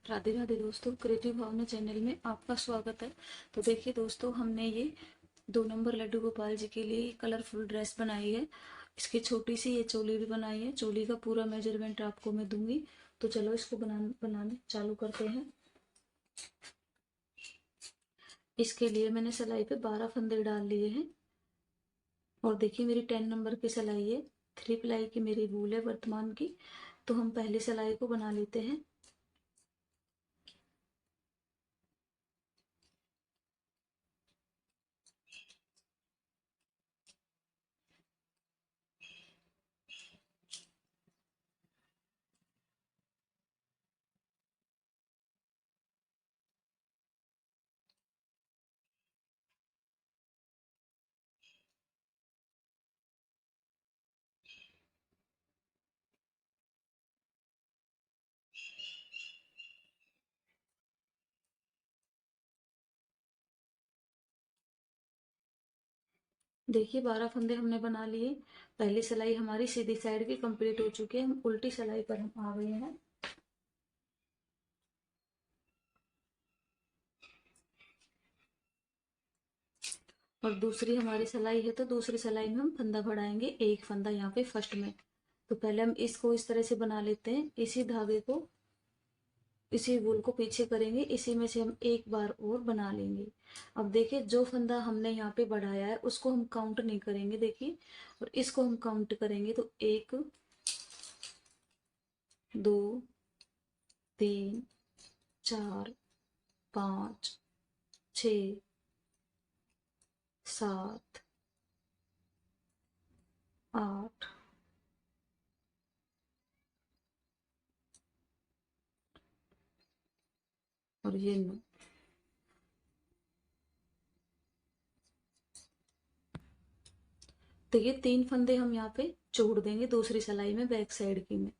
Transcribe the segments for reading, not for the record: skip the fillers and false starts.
राधे राधे दोस्तों, क्रिएटिव भावना चैनल में आपका स्वागत है। तो देखिए दोस्तों, हमने ये 2 नंबर लड्डू गोपाल जी के लिए कलरफुल ड्रेस बनाई है। इसकी छोटी सी ये चोली भी बनाई है। चोली का पूरा मेजरमेंट आपको मैं दूंगी। तो चलो इसको बनाने चालू करते हैं। इसके लिए मैंने सिलाई पे 12 फंदे डाल लिए हैं। और देखिए मेरी 10 नंबर की सिलाई है। 3 प्लाई की मेरी वूल है वर्तमान की। तो हम पहली सिलाई को बना लेते हैं। देखिए 12 फंदे हमने बना लिए। पहली सिलाई हमारी सीधी साइड की कंप्लीट हो चुकी है। हम उल्टी सिलाई पर हम आ गए हैं। और दूसरी हमारी सिलाई है, तो दूसरी सिलाई में हम फंदा बढ़ाएंगे एक फंदा यहाँ पे फर्स्ट में। तो पहले हम इसको इस तरह से बना लेते हैं। इसी धागे को, इसी वूल को पीछे करेंगे। इसी में से हम एक बार और बना लेंगे। अब देखिए जो फंदा हमने यहाँ पे बढ़ाया है उसको हम काउंट नहीं करेंगे, देखिए। और इसको हम काउंट करेंगे। तो 1 2 3 4 5 6 7 8 और ये 9। तो ये 3 फंदे हम यहाँ पे छोड़ देंगे दूसरी सिलाई में, बैक साइड की में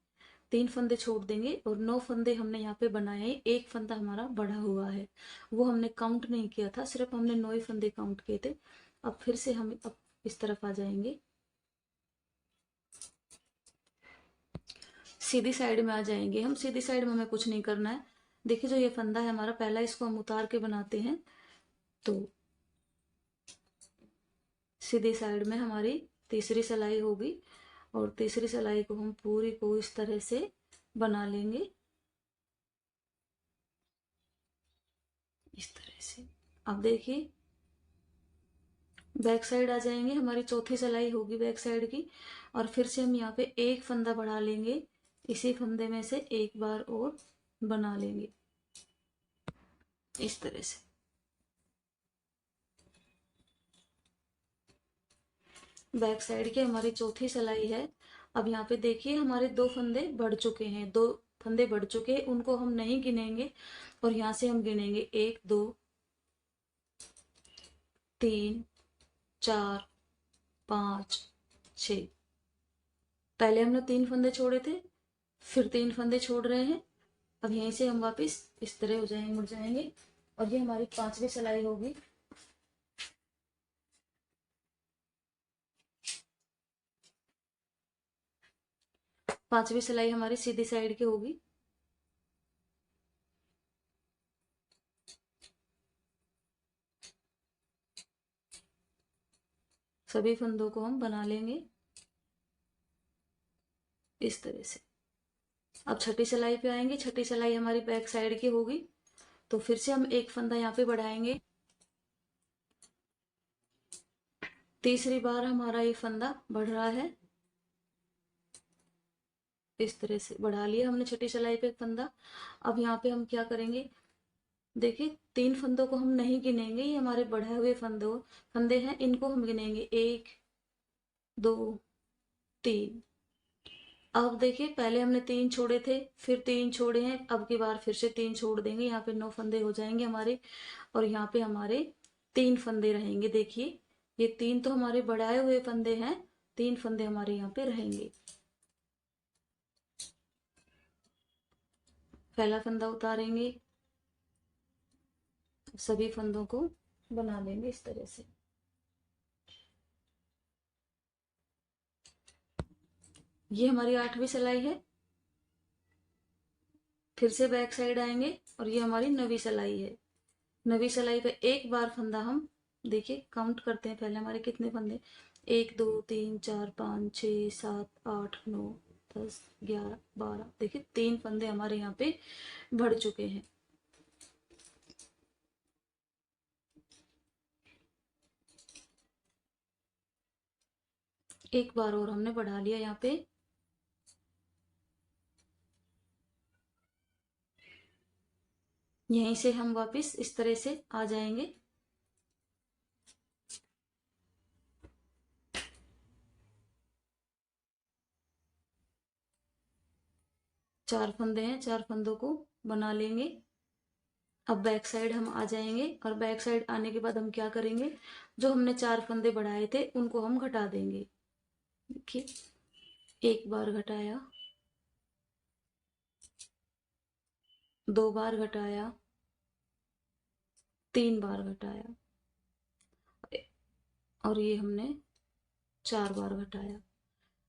3 फंदे छोड़ देंगे। और 9 फंदे हमने यहाँ पे बनाए हैं। एक फंदा हमारा बढ़ा हुआ है, वो हमने काउंट नहीं किया था, सिर्फ हमने 9 ही फंदे काउंट किए थे। अब फिर से हम अब इस तरफ आ जाएंगे, सीधी साइड में आ जाएंगे। हम सीधी साइड में हमें कुछ नहीं करना है। देखिए जो ये फंदा है हमारा पहला, इसको हम उतार के बनाते हैं। तो सीधी साइड में हमारी तीसरी सिलाई होगी। और तीसरी सिलाई को हम पूरी को इस तरह से बना लेंगे, इस तरह से। अब देखिए बैक साइड आ जाएंगे, हमारी चौथी सिलाई होगी बैक साइड की। और फिर से हम यहाँ पे एक फंदा बढ़ा लेंगे। इसी फंदे में से एक बार और बना लेंगे, इस तरह से। बैक साइड की हमारी चौथी सिलाई है। अब यहाँ पे देखिए हमारे 2 फंदे बढ़ चुके हैं, 2 फंदे बढ़ चुके हैं, उनको हम नहीं गिनेंगे। और यहाँ से हम गिनेंगे 1 2 3 4 5 6। पहले हमने 3 फंदे छोड़े थे, फिर 3 फंदे छोड़ रहे हैं। अब यहीं से हम वापस इस तरह हो जाएंगे, मुड़ जाएंगे। और ये हमारी 5वीं सिलाई होगी। 5वीं सिलाई हमारी सीधी साइड की होगी। सभी फंदों को हम बना लेंगे इस तरह से। अब छठी सिलाई पे आएंगे। छठी सिलाई हमारी बैक साइड की होगी। तो फिर से हम एक फंदा यहाँ पे बढ़ाएंगे। तीसरी बार हमारा ये फंदा बढ़ रहा है, इस तरह से बढ़ा लिया हमने छठी सिलाई पे एक फंदा। अब यहाँ पे हम क्या करेंगे, देखिए 3 फंदों को हम नहीं गिनेंगे, ये हमारे बढ़े हुए फंदे हैं, इनको हम गिनेंगे 1 2 3। अब देखिए पहले हमने 3 छोड़े थे, फिर 3 छोड़े हैं, अब की बार फिर से 3 छोड़ देंगे। यहाँ पे 9 फंदे हो जाएंगे हमारे। और यहाँ पे हमारे 3 फंदे रहेंगे। देखिए ये 3 तो हमारे बढ़ाए हुए फंदे हैं, 3 फंदे हमारे यहाँ पे रहेंगे। पहला फंदा उतारेंगे, सभी फंदों को बना लेंगे इस तरह से। ये हमारी 8वीं सिलाई है। फिर से बैक साइड आएंगे और ये हमारी नवी सिलाई है। नवी सिलाई पे एक बार फंदा हम देखिए काउंट करते हैं पहले हमारे कितने फंदे, 1 2 3 4 5 6 7 8 9 10 11 12, देखिए 3 फंदे हमारे यहाँ पे बढ़ चुके हैं। एक बार और हमने बढ़ा लिया यहाँ पे। यहीं से हम वापस इस तरह से आ जाएंगे। चार फंदे हैं, चार फंदों को बना लेंगे। अब बैक साइड हम आ जाएंगे और बैक साइड आने के बाद हम क्या करेंगे, जो हमने चार फंदे बढ़ाए थे उनको हम घटा देंगे। देखिए एक बार घटाया, 2 बार घटाया, 3 बार घटाया और ये हमने 4 बार घटाया।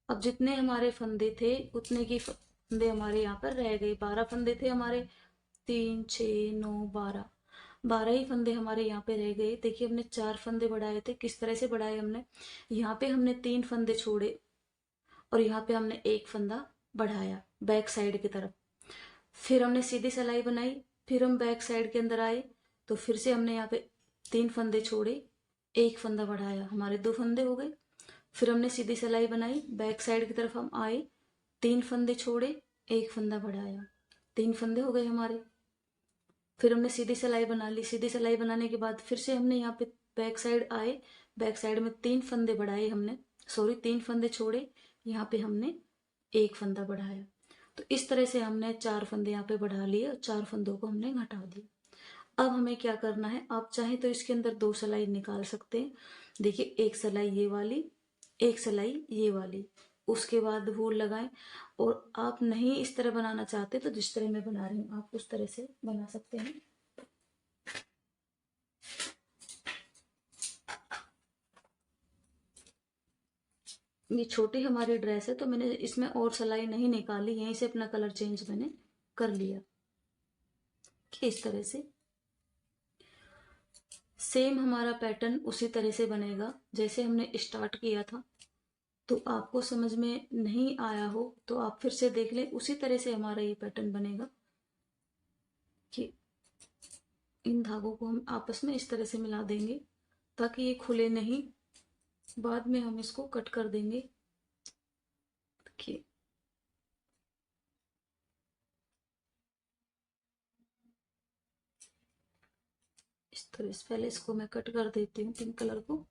अब जितने हमारे फंदे थे उतने की फंदे हमारे यहाँ पर रह गए। 12 फंदे थे हमारे, 3 6 9 12, 12 ही फंदे हमारे यहाँ पे रह गए। देखिए हमने 4 फंदे बढ़ाए थे, किस तरह से बढ़ाए हमने, यहाँ पे हमने 3 फंदे छोड़े और यहाँ पे हमने एक फंदा बढ़ाया बैक साइड की तरफ। फिर हमने सीधी सिलाई बनाई, फिर हम बैक साइड के अंदर आए तो फिर से हमने यहाँ पे 3 फंदे छोड़े, एक फंदा बढ़ाया, हमारे 2 फंदे हो गए। फिर हमने सीधी सिलाई बनाई, बैक साइड की तरफ हम आए, 3 फंदे छोड़े, एक फंदा बढ़ाया, 3 फंदे हो गए हमारे। फिर हमने सीधी सिलाई बना ली, सीधी सिलाई बनाने के बाद फिर से हमने यहाँ पे बैक साइड आए, बैक साइड में 3 फंदे बढ़ाए हमने, सॉरी 3 फंदे छोड़े, यहाँ पे हमने एक फंदा बढ़ाया। तो इस तरह से हमने 4 फंदे यहाँ पे बढ़ा लिए और 4 फंदों को हमने घटा दिया। अब हमें क्या करना है, आप चाहे तो इसके अंदर 2 सिलाई निकाल सकते हैं। देखिए एक सिलाई ये वाली, एक सिलाई ये वाली, उसके बाद वूल लगाएं। और आप नहीं इस तरह बनाना चाहते तो जिस तरह मैं बना रही हूँ आप उस तरह से बना सकते हैं। ये छोटी हमारी ड्रेस है तो मैंने इसमें और सिलाई नहीं निकाली, यहीं से अपना कलर चेंज मैंने कर लिया कि इस तरह से। सेम हमारा पैटर्न उसी तरह से बनेगा जैसे हमने स्टार्ट किया था। तो आपको समझ में नहीं आया हो तो आप फिर से देख लें, उसी तरह से हमारा ये पैटर्न बनेगा कि इन धागों को हम आपस में इस तरह से मिला देंगे ताकि ये खुले नहीं, बाद में हम इसको कट कर देंगे। देखिए इस तरह से, पहले इसको मैं कट कर देती हूँ पिंक कलर को।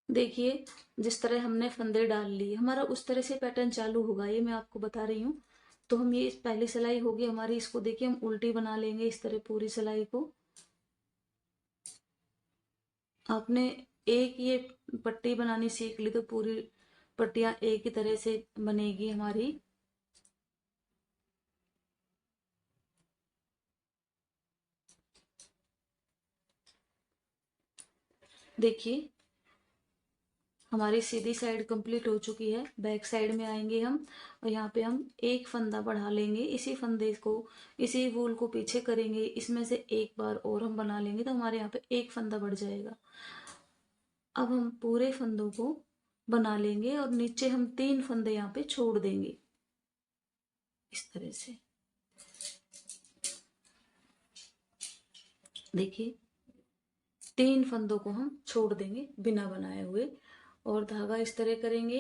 देखिए जिस तरह हमने फंदे डाल लिए हमारा उस तरह से पैटर्न चालू होगा, ये मैं आपको बता रही हूँ। तो हम ये पहली सिलाई होगी हमारी, इसको देखिए हम उल्टी बना लेंगे इस तरह पूरी सिलाई को। आपने एक ये पट्टी बनानी सीख ली तो पूरी पट्टियां एक ही तरह से बनेगी हमारी। देखिए हमारी सीधी साइड कंप्लीट हो चुकी है, बैक साइड में आएंगे हम और यहाँ पे हम एक फंदा बढ़ा लेंगे, इसी फंदे को, इसी वूल को पीछे करेंगे, इसमें से एक बार और हम बना लेंगे तो हमारे यहाँ पे एक फंदा बढ़ जाएगा। अब हम पूरे फंदों को बना लेंगे और नीचे हम 3 फंदे यहाँ पे छोड़ देंगे इस तरह से। देखिए 3 फंदों को हम छोड़ देंगे बिना बनाए हुए और धागा इस तरह करेंगे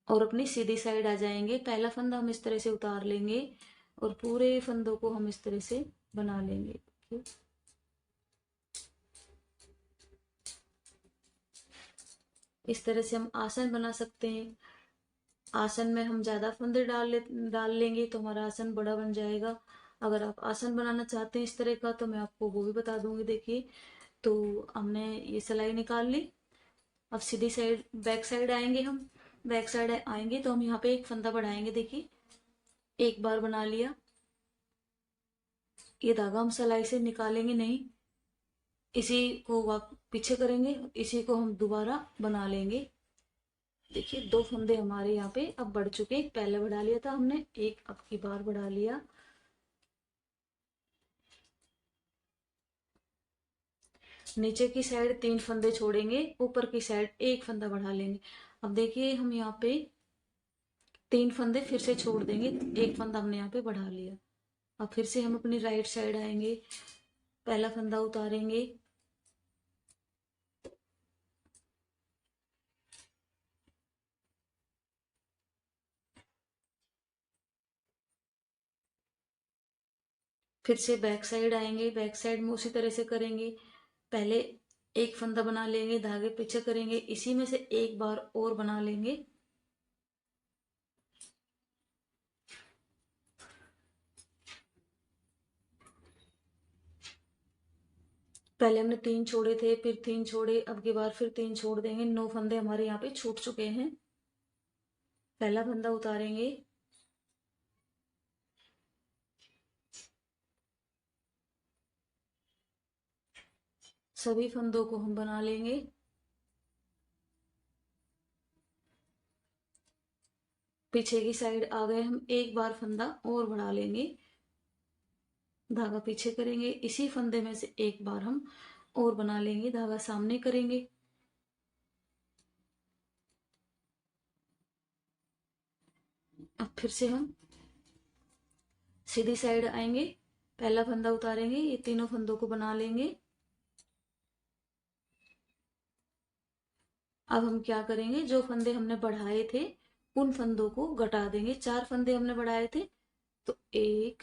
और अपनी सीधी साइड आ जाएंगे। पहला फंदा हम इस तरह से उतार लेंगे और पूरे फंदों को हम इस तरह से बना लेंगे। इस तरह से हम आसन बना सकते हैं। आसन में हम ज्यादा फंदे डाल लेंगे तो हमारा आसन बड़ा बन जाएगा। अगर आप आसन बनाना चाहते हैं इस तरह का तो मैं आपको वो भी बता दूंगी। देखिए तो हमने ये सिलाई निकाल ली, अब सीधी साइड बैक साइड आएंगे हम। बैक साइड आएंगे तो हम यहाँ पे एक फंदा बढ़ाएंगे। देखिए एक बार बना लिया, ये धागा हम सिलाई से निकालेंगे नहीं, इसी को पीछे करेंगे, इसी को हम दोबारा बना लेंगे। देखिए दो फंदे हमारे यहाँ पे अब बढ़ चुके हैं। पहले बढ़ा लिया था हमने, एक अब की बार बढ़ा लिया। नीचे की साइड 3 फंदे छोड़ेंगे, ऊपर की साइड एक फंदा बढ़ा लेंगे। अब देखिए हम यहाँ पे 3 फंदे फिर से छोड़ देंगे, एक फंदा हमने यहाँ पे बढ़ा लिया। अब फिर से हम अपनी राइट साइड आएंगे, पहला फंदा उतारेंगे, फिर से बैक साइड आएंगे। बैक साइड में उसी तरह से करेंगे, पहले एक फंदा बना लेंगे, धागे पीछे करेंगे, इसी में से एक बार और बना लेंगे। पहले हमने 3 छोड़े थे, फिर 3 छोड़े, अब की बार फिर 3 छोड़ देंगे। 9 फंदे हमारे यहाँ पे छूट चुके हैं। पहला फंदा उतारेंगे, सभी फंदों को हम बना लेंगे। पीछे की साइड आ गए हम, एक बार फंदा और बढ़ा लेंगे, धागा पीछे करेंगे, इसी फंदे में से एक बार हम और बना लेंगे, धागा सामने करेंगे। अब फिर से हम सीधी साइड आएंगे, पहला फंदा उतारेंगे, ये तीनों फंदों को बना लेंगे। अब हम क्या करेंगे, जो फंदे हमने बढ़ाए थे उन फंदों को घटा देंगे। 4 फंदे हमने बढ़ाए थे, तो 1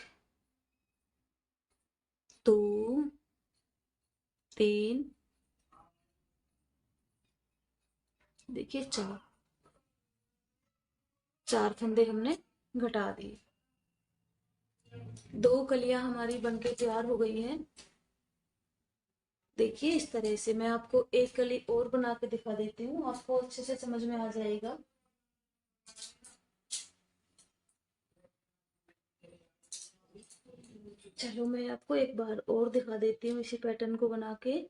2 3, देखिए 4 फंदे हमने घटा दिए। 2 कलियां हमारी बनके तैयार हो गई हैं। देखिए इस तरह से मैं आपको एक कली और बना के दिखा देती हूँ, आपको अच्छे से समझ में आ जाएगा। चलो मैं आपको एक बार और दिखा देती हूँ इसी पैटर्न को बना के।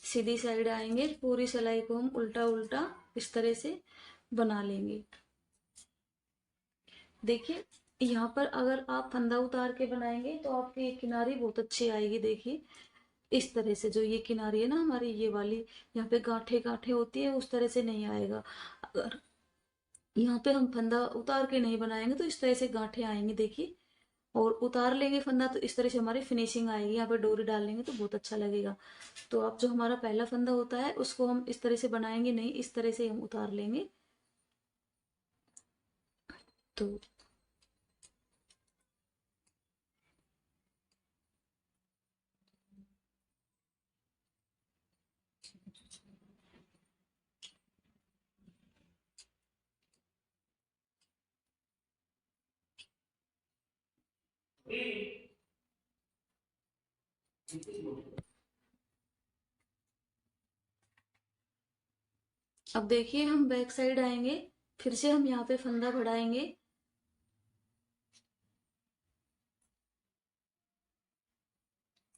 सीधी साइड आएंगे, पूरी सिलाई को हम उल्टा उल्टा इस तरह से बना लेंगे। देखिए यहाँ पर अगर आप फंदा उतार के बनाएंगे तो आपकी किनारी बहुत अच्छी आएगी। देखिए इस तरह से, जो ये किनारी है ना हमारी, ये वाली यहाँ पे गांठे गांठे होती है, उस तरह से नहीं आएगा। अगर यहाँ पे हम फंदा उतार के नहीं बनाएंगे तो इस तरह से गांठे आएंगे। देखिए, और उतार लेंगे फंदा तो इस तरह से हमारी फिनिशिंग आएगी। यहाँ पे डोरी डाल लेंगे तो बहुत अच्छा लगेगा। तो अब जो हमारा पहला फंदा होता है उसको हम इस तरह से बनाएंगे नहीं, इस तरह से हम उतार लेंगे। तो अब देखिए हम बैक साइड आएंगे, फिर से हम यहाँ पे फंदा बढ़ाएंगे,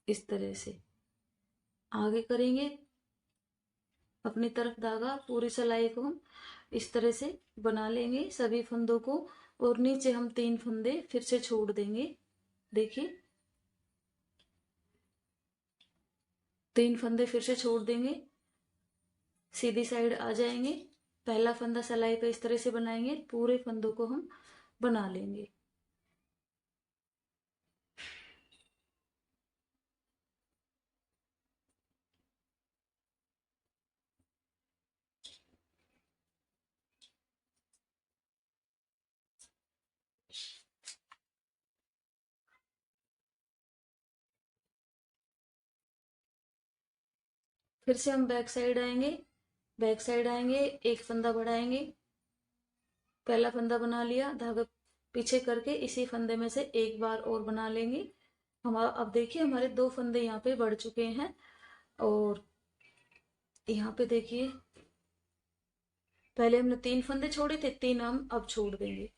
इस तरह से आगे करेंगे अपनी तरफ धागा, पूरी सिलाई को हम इस तरह से बना लेंगे सभी फंदों को, और नीचे हम 3 फंदे फिर से छोड़ देंगे। देखिए 3 फंदे फिर से छोड़ देंगे, सीधी साइड आ जाएंगे, पहला फंदा सिलाई पे इस तरह से बनाएंगे, पूरे फंदों को हम बना लेंगे। फिर से हम बैक साइड आएंगे, बैक साइड आएंगे, एक फंदा बढ़ाएंगे, पहला फंदा बना लिया, धागा पीछे करके इसी फंदे में से एक बार और बना लेंगे। हमारा अब देखिए हमारे दो फंदे यहाँ पे बढ़ चुके हैं। और यहाँ पे देखिए पहले हमने 3 फंदे छोड़े थे, 3 हम अब छोड़ देंगे।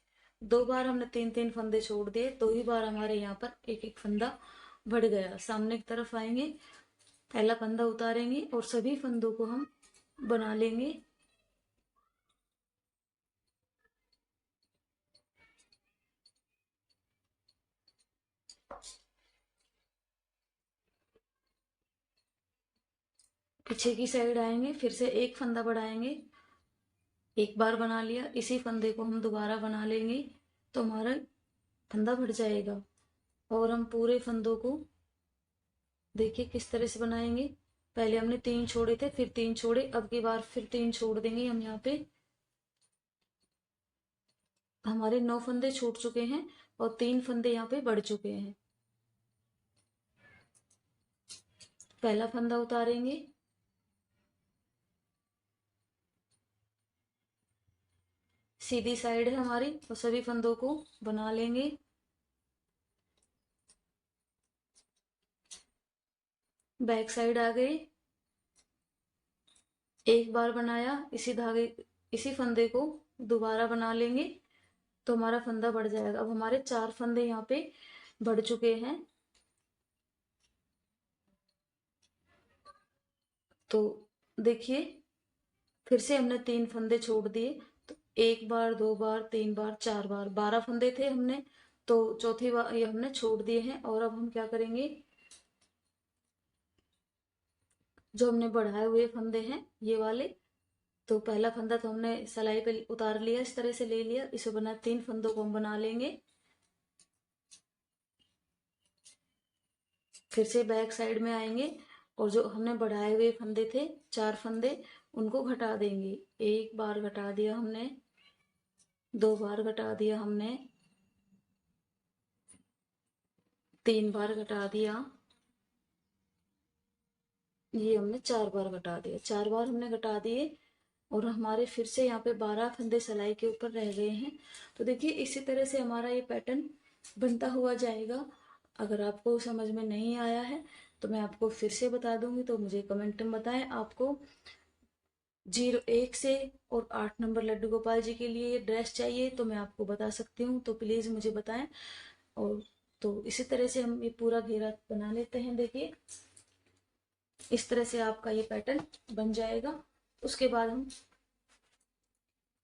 2 बार हमने 3-3 फंदे छोड़ दिए, 2 ही बार हमारे यहाँ पर एक एक फंदा बढ़ गया। सामने की तरफ आएंगे, पहला फंदा उतारेंगे और सभी फंदों को हम बना लेंगे। पीछे की साइड आएंगे, फिर से एक फंदा बढ़ाएंगे, एक बार बना लिया, इसी फंदे को हम दोबारा बना लेंगे तो हमारा फंदा बढ़ जाएगा। और हम पूरे फंदों को देखिए किस तरह से बनाएंगे। पहले हमने 3 छोड़े थे, फिर 3 छोड़े, अब की बार फिर 3 छोड़ देंगे हम। यहाँ पे हमारे 9 फंदे छूट चुके हैं और 3 फंदे यहाँ पे बढ़ चुके हैं। पहला फंदा उतारेंगे, सीधी साइड है हमारी, और सभी फंदों को बना लेंगे। बैक साइड आ गए, एक बार बनाया, इसी धागे इसी फंदे को दोबारा बना लेंगे तो हमारा फंदा बढ़ जाएगा। अब हमारे 4 फंदे यहाँ पे बढ़ चुके हैं। तो देखिए फिर से हमने 3 फंदे छोड़ दिए, तो 1 बार 2 बार 3 बार 4 बार 12 फंदे थे हमने, तो चौथी बार ये हमने छोड़ दिए हैं। और अब हम क्या करेंगे, जो हमने बढ़ाए हुए फंदे हैं ये वाले, तो पहला फंदा तो हमने सिलाई पे उतार लिया, इस तरह से ले लिया, इसे बना 3 फंदों को हम बना लेंगे। फिर से बैक साइड में आएंगे और जो हमने बढ़ाए हुए फंदे थे 4 फंदे, उनको घटा देंगे। एक बार घटा दिया हमने, 2 बार घटा दिया हमने, 3 बार घटा दिया, ये हमने 4 बार घटा दिया। 4 बार हमने घटा दिए और हमारे फिर से यहाँ पे 12 फंदे सिलाई के ऊपर रह गए हैं। तो देखिए इसी तरह से हमारा ये पैटर्न बनता हुआ जाएगा। अगर आपको समझ में नहीं आया है तो मैं आपको फिर से बता दूंगी, तो मुझे कमेंट में बताएं। आपको 01 से और 8 नंबर लड्डू गोपाल जी के लिए ये ड्रेस चाहिए तो मैं आपको बता सकती हूँ, तो प्लीज़ मुझे बताएं। और तो इसी तरह से हम ये पूरा घेरा बना लेते हैं। देखिए इस तरह से आपका ये पैटर्न बन जाएगा। उसके बाद हम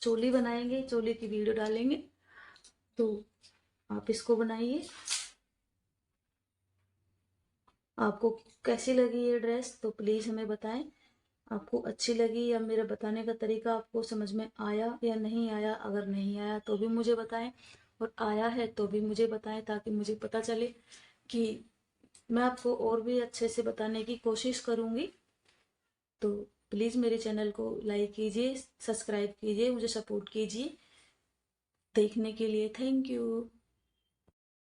चोली बनाएंगे, चोली की वीडियो डालेंगे, तो आप इसको बनाइए। आपको कैसी लगी ये ड्रेस तो प्लीज़ हमें बताएं। आपको अच्छी लगी या मेरा बताने का तरीका आपको समझ में आया या नहीं आया। अगर नहीं आया तो भी मुझे बताएं, और आया है तो भी मुझे बताएं, ताकि मुझे पता चले कि मैं आपको और भी अच्छे से बताने की कोशिश करूंगी। तो प्लीज़ मेरे चैनल को लाइक कीजिए, सब्सक्राइब कीजिए, मुझे सपोर्ट कीजिए। देखने के लिए थैंक यू।